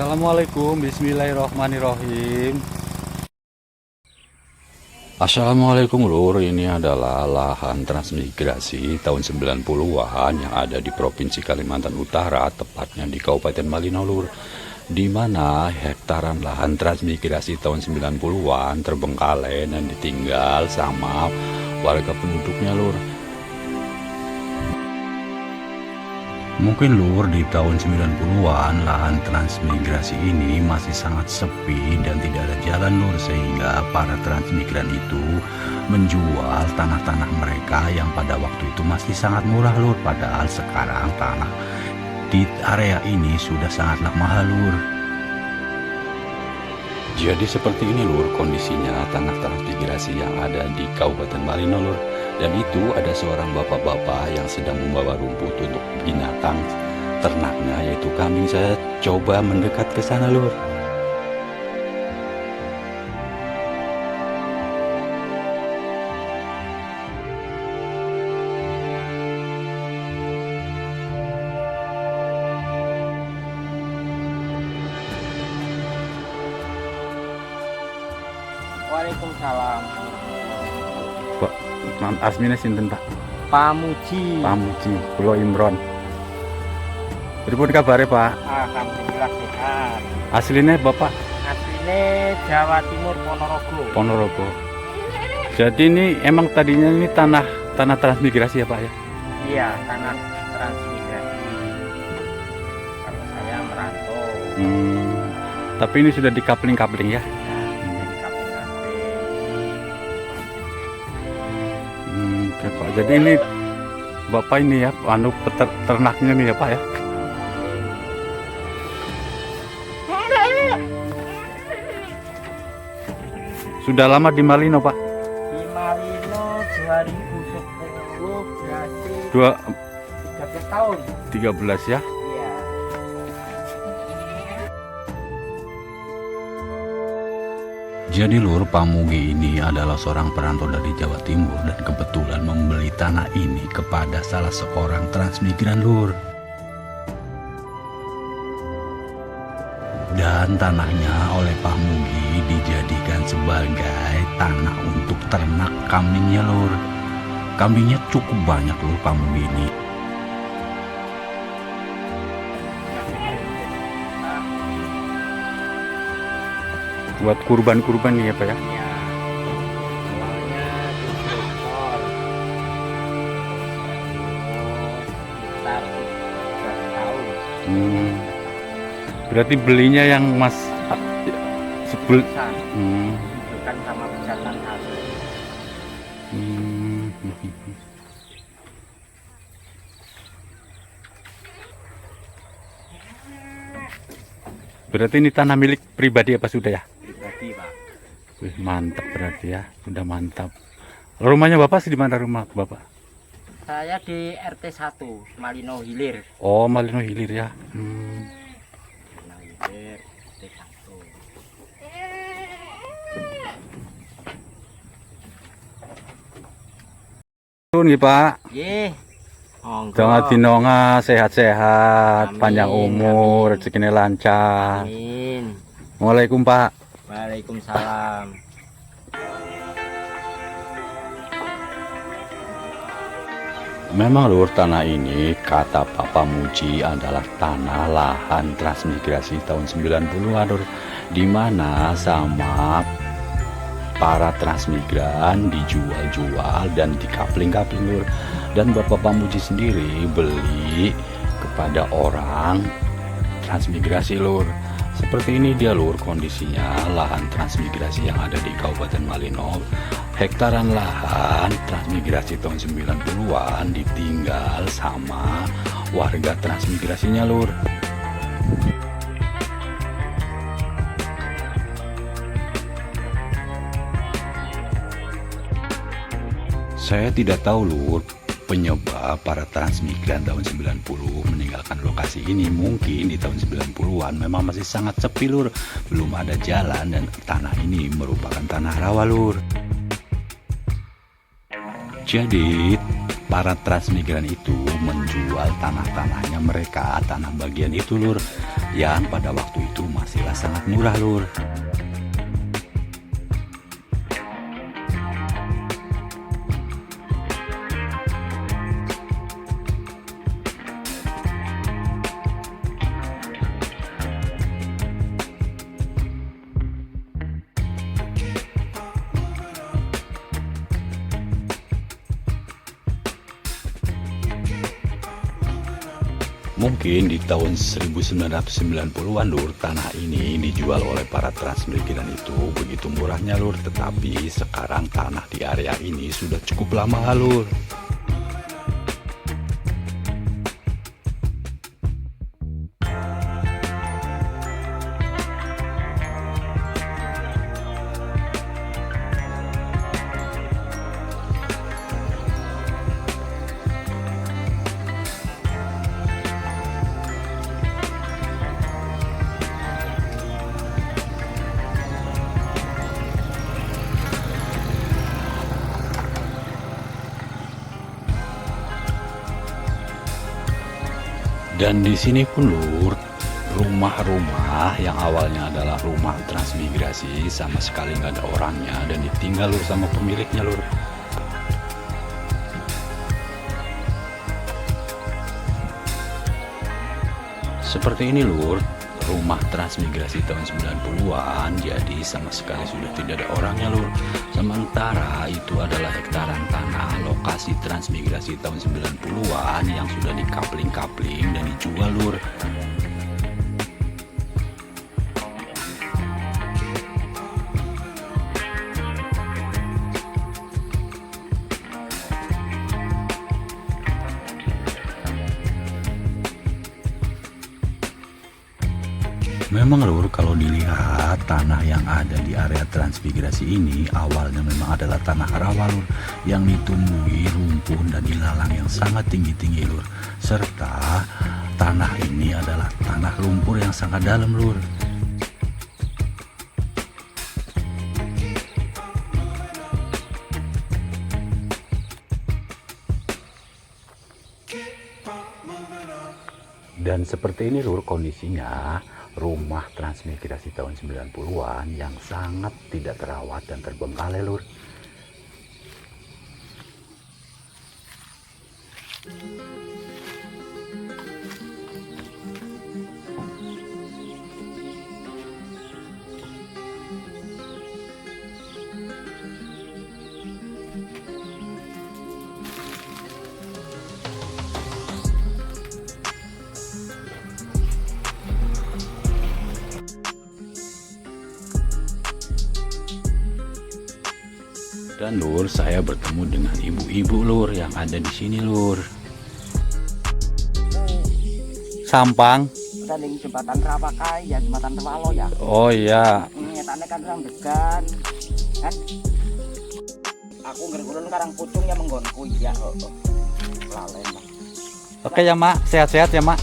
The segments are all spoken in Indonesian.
Assalamualaikum, bismillahirrohmanirrohim. Assalamualaikum lur, ini adalah lahan transmigrasi tahun 90-an yang ada di Provinsi Kalimantan Utara, tepatnya di Kabupaten Malino lur, di mana hektaran lahan transmigrasi tahun 90-an terbengkalai dan ditinggal sama warga penduduknya lur. Mungkin lur di tahun 90-an lahan transmigrasi ini masih sangat sepi dan tidak ada jalan lur, sehingga para transmigran itu menjual tanah-tanah mereka yang pada waktu itu masih sangat murah lur, padahal sekarang tanah di area ini sudah sangatlah mahal lur. Jadi seperti ini lur kondisinya tanah transmigrasi yang ada di Kabupaten Malino lur. Dan itu ada seorang bapak-bapak yang sedang membawa rumput untuk binatang ternaknya, yaitu kambing. Saya coba mendekat ke sana lur. Waalaikumsalam. Pak, asmine sinten Pak? Pamuji. Pamuji, Pulau Imron. Pripun kabare Pak? Alhamdulillah sehat. Aslinya Bapak? Aslinya Jawa Timur, Ponorogo. Ponorogo. Jadi ini emang tadinya ini tanah transmigrasi ya Pak ya? Iya, tanah transmigrasi. Kalau saya merantau. Tapi ini sudah dikapling-kapling ya? Jadi kampung-kampung. Oke Pak. Jadi ini Bapak ini ya, ternaknya nih ya Pak ya? Sudah lama di Malino Pak? Di Malino 2010 berarti 13 tahun. 13 ya? Iya. Jadi lur, Pamugi ini adalah seorang perantau dari Jawa Timur dan kebetulan membeli tanah ini kepada salah seorang transmigran lur. Dan tanahnya oleh Pamugi dijadikan sebagai tanah untuk ternak kambingnya lur. Kambingnya cukup banyak lur Pamugi ini. Buat kurban-kurban nih ya Pak ya? Iya. Awalnya 7 ekor. Sekitar 13 tahun. Berarti belinya yang Mas sebel. Bukan sama pejantan satu. Berarti ini tanah milik pribadi apa sudah ya? Pribadi Pak. Wih, mantap berarti ya, sudah mantap. Rumahnya Bapak di mana rumah Bapak? Saya di RT 1 Malino Hilir. Oh, Malino Hilir ya. Malino Hilir RT 1. Turun nih Pak. Nggih. Monggo. Jangan dinonga sehat-sehat, Amin, panjang umur, amin. rezekinya lancar. Amin. Waalaikumsalam Pak. Waalaikumsalam. Memang lur, tanah ini kata Pak Pamuji adalah tanah lahan transmigrasi tahun 90-an lur, di mana sama para transmigran dijual-jual dan dikapling-kapling lur. Dan Bapak Pamuji sendiri beli kepada orang transmigrasi lur. Seperti ini dia lur kondisinya lahan transmigrasi yang ada di Kabupaten Malino. Hektaran lahan transmigrasi tahun 90-an ditinggal sama warga transmigrasinya lur. Saya tidak tahu lur penyebab para transmigran tahun 90 meninggalkan lokasi ini. Mungkin di tahun 90-an memang masih sangat sepi lur, belum ada jalan dan tanah ini merupakan tanah rawa lur. Jadi para transmigran itu menjual tanah-tanahnya mereka, tanah bagian itu lur, yang pada waktu itu masihlah sangat murah lur. Mungkin di tahun 1990-an lur, tanah ini dijual oleh para transmigran itu begitu murahnya lur. Tetapi sekarang tanah di area ini sudah cukup lama lur. Dan di sini pun lur, rumah-rumah yang awalnya adalah rumah transmigrasi sama sekali nggak ada orangnya dan ditinggal lur sama pemiliknya lur. Seperti ini lur, rumah transmigrasi tahun 90-an, jadi sama sekali sudah tidak ada orangnya lur. Sementara itu adalah hektaran tanah lokasi transmigrasi tahun 90-an yang sudah dikapling-kapling dan dijual lur. Memang lur, kalau dilihat tanah yang ada di area transmigrasi ini awalnya memang adalah tanah rawa lur, yang ditumbuhi rumpun dan ilalang yang sangat tinggi-tinggi lur. Serta tanah ini adalah tanah lumpur yang sangat dalam lur. Dan seperti ini lur kondisinya rumah transmigrasi tahun 90-an yang sangat tidak terawat dan terbengkalai lur. Dan lur, saya bertemu dengan ibu-ibu lur yang ada di sini lur. Sampang. Saling jembatan Rawakai ya, jembatan Tewalo ya. Oh iya. Nyatane kan orang degan. Kan aku ngergulun karang pucung ya menggonku ya. Lalen. Oke ya mak, sehat-sehat ya mak.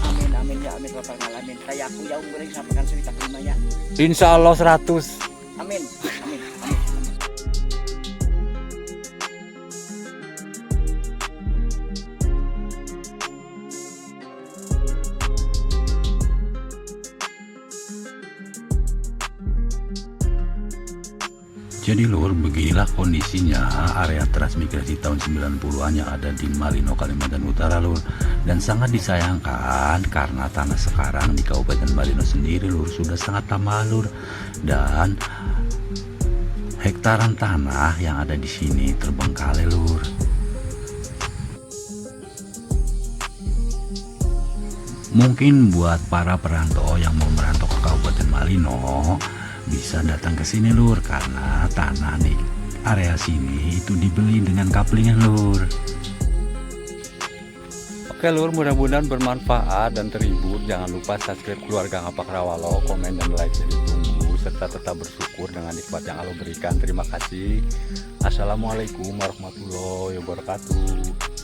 Amin amin ya amin bapak ngalamin. Kayak aku ya umurnya sampaikan cerita kelima ya. Insya Allah 100. Amin amin. Jadi lur, beginilah kondisinya area transmigrasi tahun 90-an yang ada di Malino, Kalimantan Utara lur. Dan sangat disayangkan karena tanah sekarang di Kabupaten Malino sendiri lur sudah sangat lama lur. Dan hektaran tanah yang ada di sini terbengkalai lur. Mungkin buat para perantau yang mau merantau ke Kabupaten Malino bisa datang ke sini lur, karena tanah di area sini itu dibeli dengan kaplingan lur. Oke lur, mudah-mudahan bermanfaat dan terhibur. Jangan lupa subscribe keluarga Ngapak Rawalo, komen dan like ditunggu, serta tetap bersyukur dengan nikmat yang Allah berikan. Terima kasih. Assalamualaikum warahmatullahi wabarakatuh.